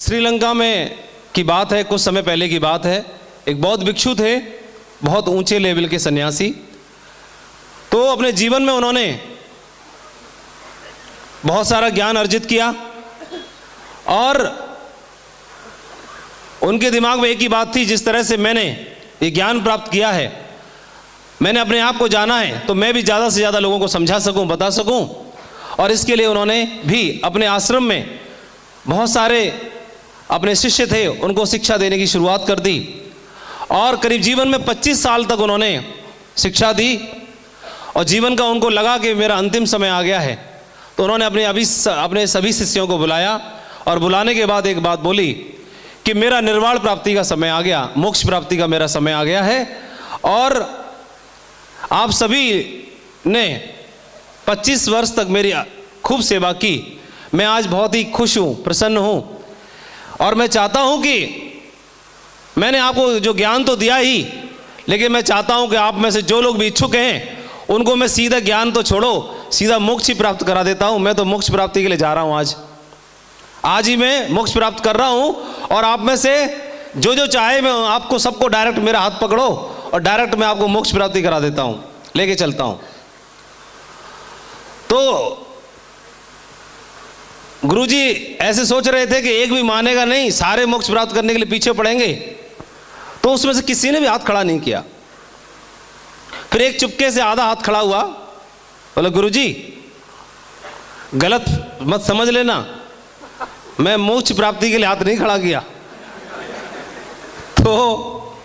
श्रीलंका में की बात है, कुछ समय पहले की बात है। एक बौद्ध भिक्षु थे, बहुत ऊंचे लेवल के सन्यासी। तो अपने जीवन में उन्होंने बहुत सारा ज्ञान अर्जित किया और उनके दिमाग में एक ही बात थी, जिस तरह से मैंने ये ज्ञान प्राप्त किया है, मैंने अपने आप को जाना है, तो मैं भी ज़्यादा से ज़्यादा लोगों को समझा सकूं, बता सकूं। और इसके लिए उन्होंने भी अपने आश्रम में बहुत सारे अपने शिष्य थे, उनको शिक्षा देने की शुरुआत कर दी और करीब जीवन में 25 साल तक उन्होंने शिक्षा दी। और जीवन का उनको लगा कि मेरा अंतिम समय आ गया है, तो उन्होंने अपने सभी शिष्यों को बुलाया और बुलाने के बाद एक बात बोली कि मेरा निर्वाण प्राप्ति का समय आ गया, मोक्ष प्राप्ति का मेरा समय आ गया है और आप सभी ने 25 वर्ष तक मेरी खूब सेवा की। मैं आज बहुत ही खुश हूँ, प्रसन्न हूँ और मैं चाहता हूँ कि मैंने आपको जो ज्ञान तो दिया ही, लेकिन मैं चाहता हूँ कि आप में से जो लोग भी इच्छुक हैं उनको मैं सीधा ज्ञान तो छोड़ो, सीधा मोक्ष ही प्राप्त करा देता हूँ। मैं तो मोक्ष प्राप्ति के लिए जा रहा हूँ, आज ही मैं मोक्ष प्राप्त कर रहा हूँ। और आप में से जो जो चाहे मैं आपको सबको डायरेक्ट मेरा हाथ पकड़ो और डायरेक्ट मैं आपको मोक्ष प्राप्ति करा देता हूँ, लेके चलता हूँ। तो गुरुजी ऐसे सोच रहे थे कि एक भी मानेगा नहीं, सारे मोक्ष प्राप्त करने के लिए पीछे पड़ेंगे। तो उसमें से किसी ने भी हाथ खड़ा नहीं किया। फिर एक चुपके से आधा हाथ खड़ा हुआ, बोला गुरुजी गलत मत समझ लेना, मैं मोक्ष प्राप्ति के लिए हाथ नहीं खड़ा किया, तो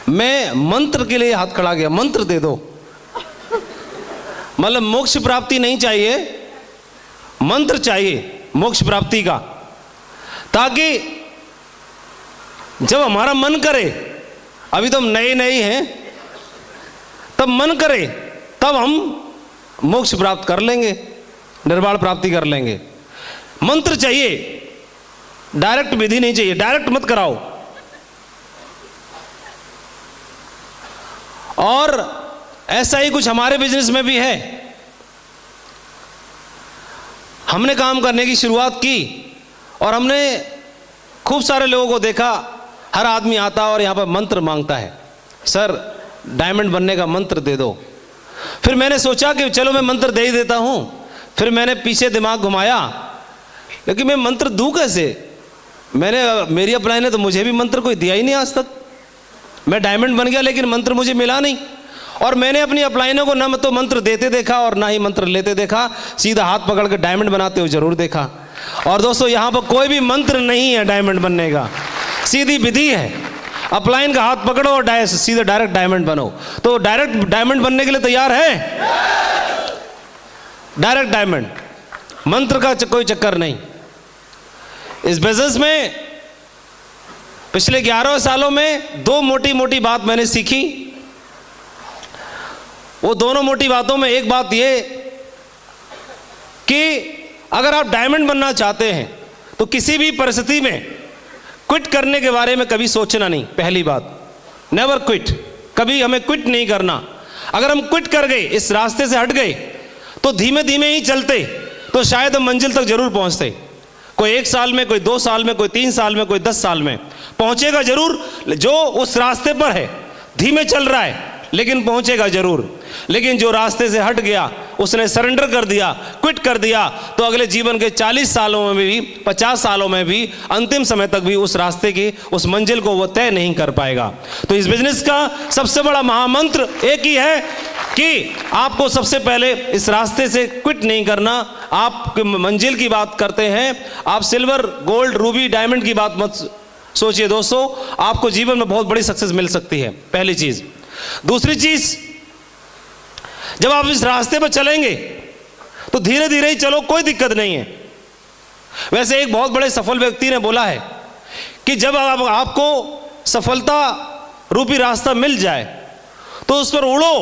मैं मंत्र के लिए हाथ खड़ा किया, मंत्र दे दो। मतलब मोक्ष प्राप्ति नहीं चाहिए, मंत्र चाहिए मोक्ष प्राप्ति का, ताकि जब हमारा मन करे, अभी तो हम नए नए हैं, तब मन करे तब हम मोक्ष प्राप्त कर लेंगे, निर्वाण प्राप्ति कर लेंगे। मंत्र चाहिए, डायरेक्ट विधि नहीं चाहिए, डायरेक्ट मत कराओ। और ऐसा ही कुछ हमारे बिजनेस में भी है। हमने काम करने की शुरुआत की और हमने खूब सारे लोगों को देखा, हर आदमी आता और यहाँ पर मंत्र मांगता है, सर डायमंड बनने का मंत्र दे दो। फिर मैंने सोचा कि चलो मैं मंत्र दे ही देता हूँ। फिर मैंने पीछे दिमाग घुमाया, लेकिन मैं मंत्र दूँ कैसे? मेरी अपलाइन ने तो मुझे भी मंत्र कोई दिया ही नहीं आज तक। मैं डायमंड बन गया लेकिन मंत्र मुझे मिला नहीं। और मैंने अपनी अपलाइनों को न तो मंत्र देते देखा और ना ही मंत्र लेते देखा, सीधा हाथ पकड़ के डायमंड बनाते हुए जरूर देखा। और दोस्तों यहाँ पर कोई भी मंत्र नहीं है डायमंड बनने का, सीधी विधि है। अपलाइन का हाथ पकड़ो और सीधा डायरेक्ट डायमंड बनो। तो डायरेक्ट डायमंड बनने के लिए तैयार है? डायरेक्ट डायमंड, मंत्र का कोई चक्कर नहीं। इस बिजनेस में पिछले 11 सालों में 2 मोटी मोटी बात मैंने सीखी। वो दोनों मोटी बातों में एक बात ये कि अगर आप डायमंड बनना चाहते हैं तो किसी भी परिस्थिति में क्विट करने के बारे में कभी सोचना नहीं। पहली बात, नेवर क्विट, कभी हमें क्विट नहीं करना। अगर हम क्विट कर गए, इस रास्ते से हट गए, तो धीमे धीमे ही चलते तो शायद हम मंजिल तक जरूर पहुंचते। कोई 1 साल में, कोई 2 साल में, कोई 3 साल में, कोई 10 साल में पहुंचेगा जरूर। जो उस रास्ते पर है, धीमे चल रहा है लेकिन पहुंचेगा जरूर। लेकिन जो रास्ते से हट गया, उसने सरेंडर कर दिया, क्विट कर दिया, तो अगले जीवन के 40 सालों में भी, 50 सालों में भी, अंतिम समय तक भी उस रास्ते की, उस मंजिल को वो तय नहीं कर पाएगा। तो इस बिजनेस का सबसे बड़ा महामंत्र एक ही है कि आपको सबसे पहले इस रास्ते से क्विट नहीं करना। आप मंजिल की बात करते हैं, आप सिल्वर, गोल्ड, रूबी, डायमंड की बात मत सोचिए दोस्तों। आपको जीवन में बहुत बड़ी सक्सेस मिल सकती है, पहली चीज। दूसरी चीज, जब आप इस रास्ते पर चलेंगे तो धीरे धीरे ही चलो, कोई दिक्कत नहीं है। वैसे एक बहुत बड़े सफल व्यक्ति ने बोला है कि जब आपको सफलता रूपी रास्ता मिल जाए तो उस पर उड़ो,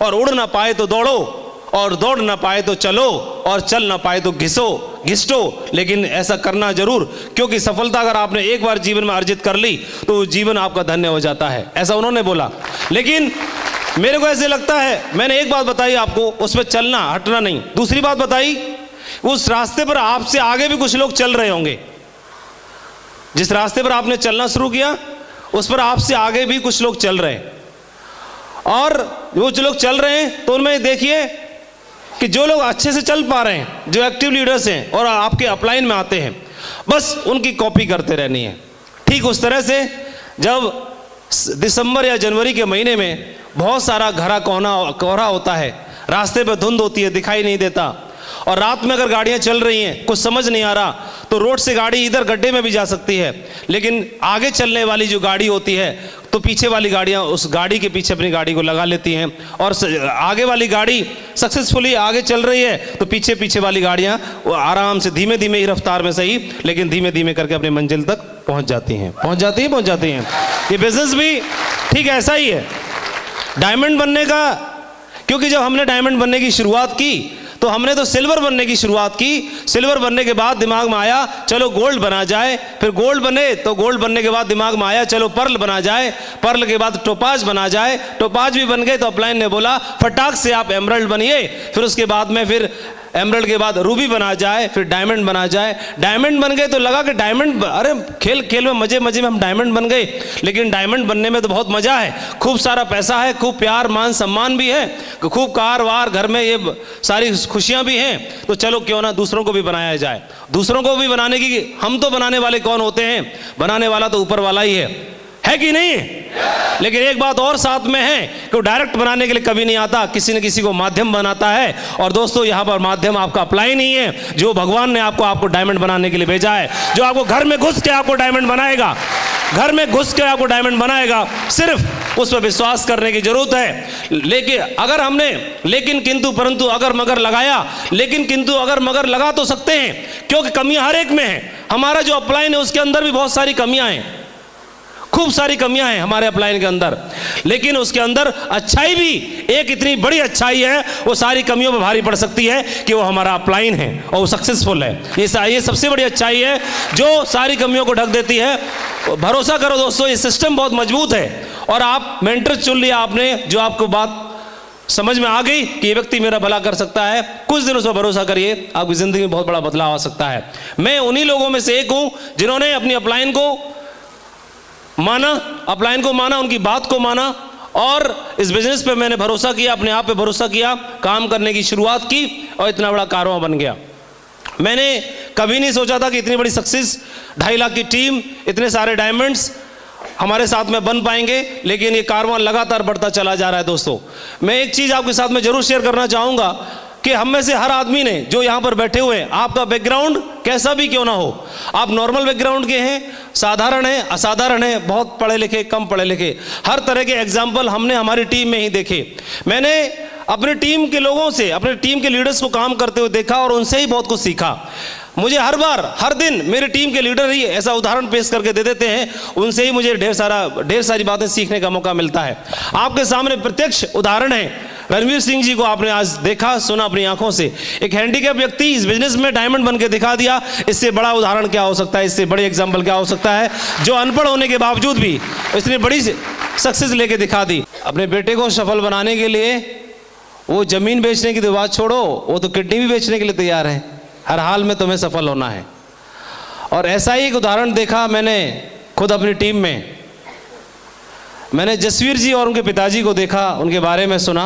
और उड़ ना पाए तो दौड़ो, और दौड़ ना पाए तो चलो, और चल ना पाए तो घिसटो, लेकिन ऐसा करना जरूर, क्योंकि सफलता अगर आपने एक बार जीवन में अर्जित कर ली तो जीवन आपका धन्य हो जाता है। ऐसा उन्होंने बोला। लेकिन मेरे को ऐसे लगता है, मैंने एक बात बताई आपको, उस पर चलना, हटना नहीं। दूसरी बात बताई उस रास्ते पर आपसे आगे भी कुछ लोग चल रहे होंगे। जिस रास्ते पर आपने चलना शुरू किया उस पर आपसे आगे भी कुछ लोग चल रहे हैं, और वो जो लोग चल रहे हैं तो उनमें देखिए कि जो लोग अच्छे से चल पा रहे हैं, जो एक्टिव लीडर्स हैं और आपके अपलाइन में आते हैं, बस उनकी कॉपी करते रहनी है। ठीक उस तरह से जब दिसंबर या जनवरी के महीने में बहुत सारा घना कोहरा होता है, रास्ते पर धुंध होती है, दिखाई नहीं देता, और रात में अगर गाड़ियां चल रही हैं, कुछ समझ नहीं आ रहा, तो रोड से गाड़ी इधर गड्ढे में भी जा सकती है, लेकिन आगे चलने वाली जो गाड़ी होती है तो पीछे वाली गाड़ियां उस गाड़ी के पीछे अपनी गाड़ी को लगा लेती हैं, और आगे वाली गाड़ी सक्सेसफुली आगे चल रही है तो पीछे पीछे वाली गाड़ियां आराम से धीमे धीमे ही रफ्तार में सही, लेकिन धीमे धीमे करके अपनी मंजिल तक पहुंच जाती हैं। ये बिजनेस भी ठीक ऐसा ही है डायमंड बनने का, क्योंकि जब हमने डायमंड बनने की शुरुआत की तो हमने तो सिल्वर बनने की शुरुआत की। सिल्वर बनने के बाद दिमाग में आया चलो गोल्ड बना जाए, फिर गोल्ड बने तो गोल्ड बनने के बाद दिमाग में आया चलो पर्ल बना जाए, पर्ल के बाद टोपाज बना जाए, टोपाज भी बन गए तो अपलाइन ने बोला फटाक से आप एमरल्ड बनिए, फिर उसके बाद में फिर एमरल्ड के बाद रूबी बना जाए, फिर डायमंड बना जाए। डायमंड बन गए तो लगा कि डायमंड, अरे खेल खेल में मजे मजे में हम डायमंड बन गए, लेकिन डायमंड बनने में तो बहुत मजा है, खूब सारा पैसा है, खूब प्यार मान सम्मान भी है, खूब कार वार घर में ये सारी खुशियां भी हैं, तो चलो क्यों ना दूसरों को भी बनाया जाए। दूसरों को भी बनाने की, हम तो बनाने वाले कौन होते हैं, बनाने वाला तो ऊपर वाला ही है कि नहीं? लेकिन एक बात और साथ में है कि डायरेक्ट बनाने के लिए कभी नहीं आता, किसी न किसी को माध्यम बनाता है, और दोस्तों यहाँ पर माध्यम आपका अप्लाई नहीं है, जो भगवान ने आपको डायमंड बनाने के लिए भेजा है, जो आपको घर में घुस के आपको डायमंड बनाएगा, घर में घुस के आपको डायमंड बनाएगा, सिर्फ उस पर विश्वास करने की जरूरत है। लेकिन अगर हमने लेकिन किंतु परंतु अगर मगर लगाया, लेकिन किंतु अगर मगर लगा तो सकते हैं, क्योंकि कमियां हर एक में है। हमारा जो अपलाइन है उसके अंदर भी बहुत सारी कमियां हैं, खूब सारी कमियां हैं हमारे अपलाइन के अंदर, लेकिन उसके अंदर अच्छाई भी एक इतनी बड़ी अच्छाई है, वो सारी कमियों पर भारी पड़ सकती है कि वो हमारा अपलाइन है और वो सक्सेसफुल है। ये सबसे बड़ी अच्छाई है जो सारी कमियों को ढक देती है। भरोसा करो दोस्तों, ये सिस्टम बहुत मजबूत है, और आप मेंटर चुन लिया आपने जो आपको बात समझ में आ गई कि ये व्यक्ति मेरा भला कर सकता है, कुछ दिन उस पर भरोसा करिए, आपकी जिंदगी में बहुत बड़ा बदलाव आ सकता है। मैं उन्हीं लोगों में से एक हूं जिन्होंने अपनी अपलाइन को माना, अपलाइन को माना, उनकी बात को माना, और इस बिजनेस पे मैंने भरोसा किया, अपने आप पे भरोसा किया, काम करने की शुरुआत की, और इतना बड़ा कारवां बन गया। मैंने कभी नहीं सोचा था कि इतनी बड़ी सक्सेस, 2.5 लाख की टीम, इतने सारे डायमंड्स हमारे साथ में बन पाएंगे, लेकिन ये कारवां लगातार बढ़ता चला जा रहा है। दोस्तों, मैं एक चीज़ आपके साथ में जरूर शेयर करना चाहूँगा कि हम में से हर आदमी ने जो यहाँ पर बैठे हुए हैं, आपका बैकग्राउंड कैसा भी क्यों ना हो, आप नॉर्मल बैकग्राउंड के हैं, साधारण हैं, असाधारण हैं, बहुत पढ़े लिखे, कम पढ़े लिखे, हर तरह के एग्जाम्पल हमने हमारी टीम में ही देखे। मैंने अपनी टीम के लोगों से, अपने टीम के लीडर्स को काम करते हुए देखा और उनसे ही बहुत कुछ सीखा। मुझे हर बार, हर दिन मेरे टीम के लीडर ही ऐसा उदाहरण पेश करके दे देते हैं, उनसे ही मुझे ढेर सारी बातें सीखने का मौका मिलता है। आपके सामने प्रत्यक्ष उदाहरण है, रणवीर सिंह जी को आपने आज देखा सुना अपनी आंखों से, एक हैंडीकैप व्यक्ति इस बिजनेस में डायमंड बन के दिखा दिया। इससे बड़ा उदाहरण क्या हो सकता है, इससे बड़ी एग्जाम्पल क्या हो सकता है, जो अनपढ़ होने के बावजूद भी इतनी बड़ी सक्सेस लेके दिखा दी। अपने बेटे को सफल बनाने के लिए वो जमीन बेचने की तो बात छोड़ो, वो तो किडनी भी बेचने के लिए तैयार है। हर हाल में तुम्हें सफल होना है। और ऐसा ही एक उदाहरण देखा मैंने खुद अपनी टीम में। मैंने जसवीर जी और उनके पिताजी को देखा, उनके बारे में सुना।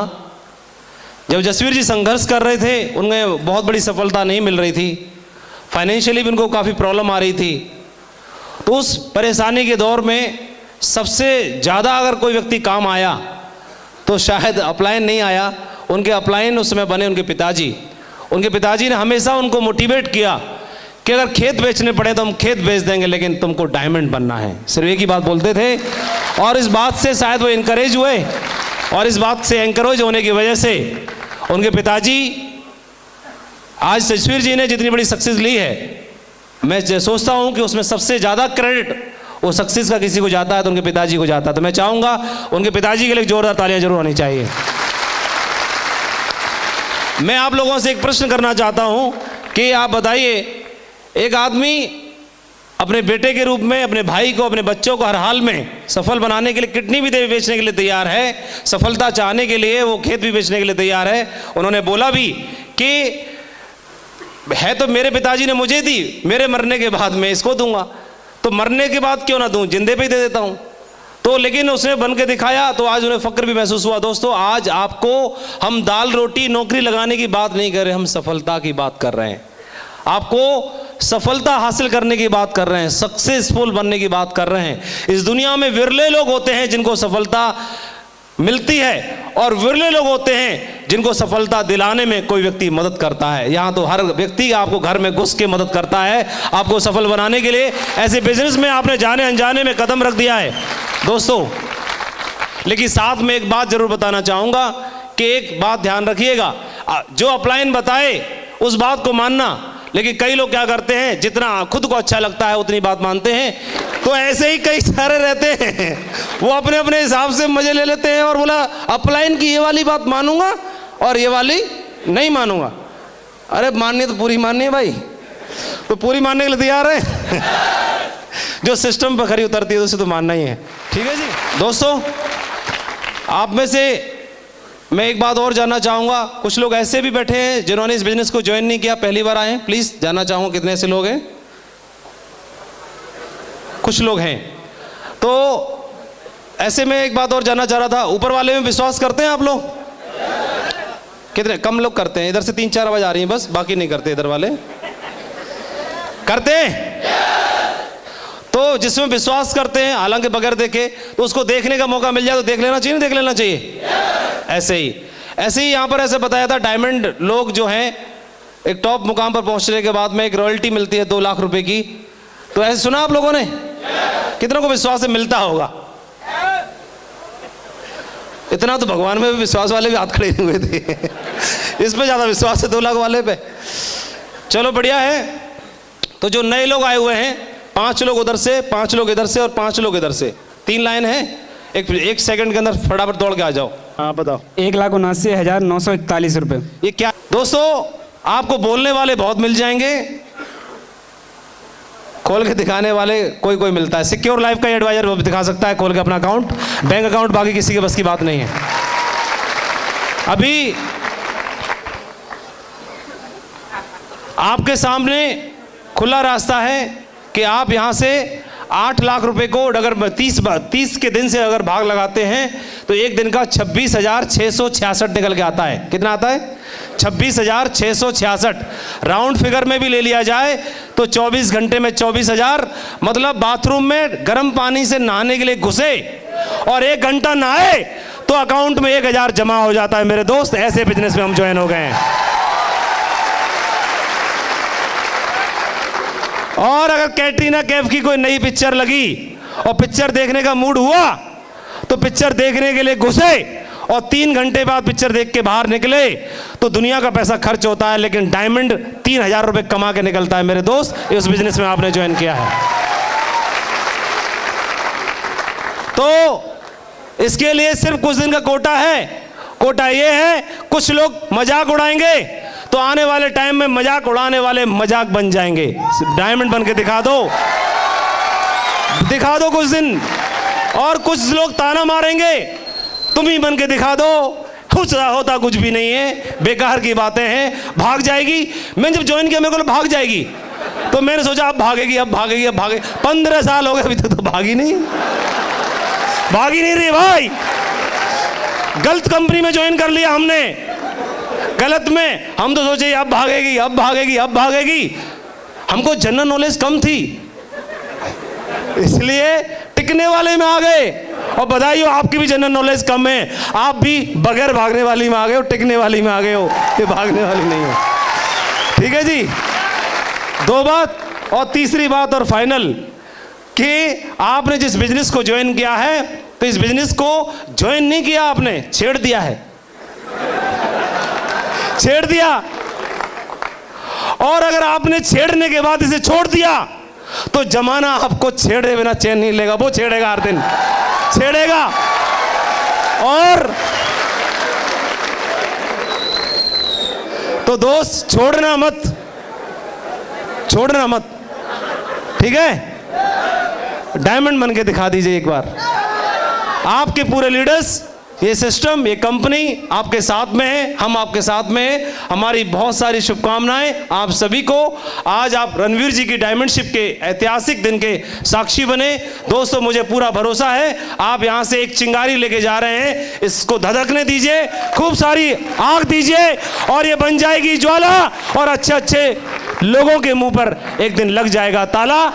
जब जसवीर जी संघर्ष कर रहे थे, उनमें बहुत बड़ी सफलता नहीं मिल रही थी, फाइनेंशियली भी उनको काफ़ी प्रॉब्लम आ रही थी। तो उस परेशानी के दौर में सबसे ज़्यादा अगर कोई व्यक्ति काम आया तो शायद अपलाइन नहीं आया, उनके अपलाइन उस समय बने उनके पिताजी। उनके पिताजी ने हमेशा उनको मोटिवेट किया कि अगर खेत बेचने पड़े तो हम खेत बेच देंगे, लेकिन तुमको डायमंड बनना है, सिर्फ एक ही बात बोलते थे। और इस बात से शायद वो इनकरेज हुए, और इस बात से एनकरेज होने की वजह से उनके पिताजी, आज जसवीर जी ने जितनी बड़ी सक्सेस ली है, मैं सोचता हूँ कि उसमें सबसे ज़्यादा क्रेडिट वो सक्सेस का किसी को जाता है तो उनके पिताजी को जाता है। तो मैं चाहूँगा उनके पिताजी के लिए जोरदार तालियां जरूर होनी चाहिए। मैं आप लोगों से एक प्रश्न करना चाहता हूं कि आप बताइए, एक आदमी अपने बेटे के रूप में अपने भाई को, अपने बच्चों को हर हाल में सफल बनाने के लिए किडनी भी बेचने के लिए तैयार है, सफलता चाहने के लिए वो खेत भी बेचने के लिए तैयार है। उन्होंने बोला भी कि है तो मेरे पिताजी ने मुझे दी, मेरे मरने के बाद मैं इसको दूंगा, तो मरने के बाद क्यों ना दूं, जिंदे पे ही दे देता हूं। तो लेकिन उसने बन के दिखाया, तो आज उन्हें फक्र भी महसूस हुआ। दोस्तों, आज आपको हम दाल रोटी नौकरी लगाने की बात नहीं कर रहे, हम सफलता की बात कर रहे हैं। आपको सफलता हासिल करने की बात कर रहे हैं, सक्सेसफुल बनने की बात कर रहे हैं। इस दुनिया में विरले लोग होते हैं जिनको सफलता मिलती है, और विरले लोग होते हैं जिनको सफलता दिलाने में कोई व्यक्ति मदद करता है। यहाँ तो हर व्यक्ति आपको घर में घुस के मदद करता है आपको सफल बनाने के लिए। ऐसे बिजनेस में आपने जाने अनजाने में कदम रख दिया है दोस्तों। लेकिन साथ में एक बात जरूर बताना चाहूंगा कि एक बात ध्यान रखिएगा, जो अपलाइन बताए उस बात को मानना। लेकिन कई लोग क्या करते हैं, जितना खुद को अच्छा लगता है उतनी बात मानते हैं। तो ऐसे ही कई सारे रहते हैं, वो अपने अपने हिसाब से मजे ले लेते हैं और बोला अपलाइन की ये वाली बात मानूंगा और ये वाली नहीं मानूंगा। अरे माननी तो पूरी माननी है भाई, तो पूरी मानने के लिए तैयार है। जो सिस्टम पर खरी उतरती है उसे तो मानना ही है, ठीक है जी। दोस्तों, आप में से मैं एक बात और जानना चाहूँगा, कुछ लोग ऐसे भी बैठे हैं जिन्होंने इस बिजनेस को ज्वाइन नहीं किया, पहली बार आए हैं। प्लीज़ जानना चाहूँगा कितने ऐसे लोग हैं? कुछ लोग हैं। तो ऐसे में एक बात और जानना चाह रहा था, ऊपर वाले में विश्वास करते हैं आप लोग? कितने? कम लोग करते हैं। इधर से 3-4 आवाज आ रही है बस, बाकी नहीं करते। इधर वाले करते हैं? तो जिसमें विश्वास करते हैं, हालांकि बगैर देखे, तो उसको देखने का मौका मिल जाए तो देख लेना चाहिए, नहीं देख लेना चाहिए? ऐसे ही यहाँ पर ऐसे बताया था, डायमंड लोग जो हैं एक टॉप मुकाम पर पहुंचने के बाद में एक रॉयल्टी मिलती है 2 लाख रुपए की। तो ऐसे सुना आप लोगों ने? कितनों को विश्वास से मिलता होगा? इतना तो भगवान में भी विश्वास वाले भी हाथ खड़े हुए थे। इसमें ज्यादा विश्वास है 2 लाख वाले पे। चलो बढ़िया है। तो जो नए लोग आए हुए हैं, 5 लोग उधर से, 5 लोग इधर से और 5 लोग इधर से, 3 लाइन है। एक सेकंड के अंदर फटाफट दौड़ के आ जाओ। हाँ बताओ। 1,79,941 रुपये। ये क्या दोस्तों? आपको बोलने वाले बहुत मिल जाएंगे, खोल के दिखाने वाले कोई कोई मिलता है। सिक्योर लाइफ का एडवाइजर वो भी दिखा सकता है खोल के अपना अकाउंट, बैंक अकाउंट, बाकी किसी के बस की बात नहीं है। अभी आपके सामने खुला रास्ता है कि आप यहां से 8 लाख रुपए को अगर 30 के दिन से अगर भाग लगाते हैं तो एक दिन का 26,666 निकल के आता है। कितना आता है? 26,666। राउंड फिगर में भी ले लिया जाए तो 24 घंटे में 24,000, मतलब बाथरूम में गर्म पानी से नहाने के लिए घुसे और 1 घंटा नहाए तो अकाउंट में 1,000 जमा हो जाता है। मेरे दोस्त, ऐसे बिजनेस में हम ज्वाइन हो गए हैं। और अगर कैटरीना कैफ की कोई नई पिक्चर लगी और पिक्चर देखने का मूड हुआ तो पिक्चर देखने के लिए घुसे और 3 घंटे बाद पिक्चर देख के बाहर निकले तो दुनिया का पैसा खर्च होता है, लेकिन डायमंड 3,000 रुपए कमा के निकलता है। मेरे दोस्त, इस बिजनेस में आपने ज्वाइन किया है तो इसके लिए सिर्फ कुछ दिन का कोटा है। कोटा ये है, कुछ लोग मजाक उड़ाएंगे तो आने वाले टाइम में मजाक उड़ाने वाले मजाक बन जाएंगे। डायमंड बन के दिखा दो कुछ दिन। और कुछ लोग ताना मारेंगे, तुम ही बन के दिखा दो, कुछ होता कुछ भी नहीं है, बेकार की बातें हैं, भाग जाएगी। मैंने जब ज्वाइन किया मेरे को भाग जाएगी, तो मैंने सोचा अब भागेगी, अब भागेगी, अब भागे। 15 साल हो गए अभी तक तो भागी नहीं रही भाई। गलत कंपनी में ज्वाइन कर लिया हमने, गलत में। हम तो सोचे अब भागेगी, अब भागेगी, अब भागेगी। हमको जनरल नॉलेज कम थी, इसलिए टिकने वाले में आ गए। और बधाई हो, आपकी भी जनरल नॉलेज कम है, आप भी बगैर भागने वाली में आ गए हो, टिकने वाली में आ गए हो, ये भागने वाली नहीं हो। ठीक है जी। 2 बात। और तीसरी बात और फाइनल, कि आपने जिस बिजनेस को ज्वाइन किया है तो इस बिजनेस को ज्वाइन नहीं किया आपने, छेड़ दिया है, छेड़ दिया। और अगर आपने छेड़ने के बाद इसे छोड़ दिया तो जमाना आपको छेड़े बिना चैन नहीं लेगा, वो छेड़ेगा, हर दिन छेड़ेगा। और तो दोस्त, छोड़ना मत, छोड़ना मत, ठीक है? डायमंड बन के दिखा दीजिए एक बार। आपके पूरे लीडर्स ये सिस्टम, ये कंपनी आपके साथ में है, हम आपके साथ में हैं। हमारी बहुत सारी शुभकामनाएं आप सभी को। आज आप रणवीर जी की डायमंडशिप के ऐतिहासिक दिन के साक्षी बने। दोस्तों, मुझे पूरा भरोसा है आप यहां से एक चिंगारी लेके जा रहे हैं, इसको धधकने दीजिए, खूब सारी आग दीजिए और ये बन जाएगी ज्वाला और अच्छे अच्छे लोगों के मुंह पर एक दिन लग जाएगा ताला।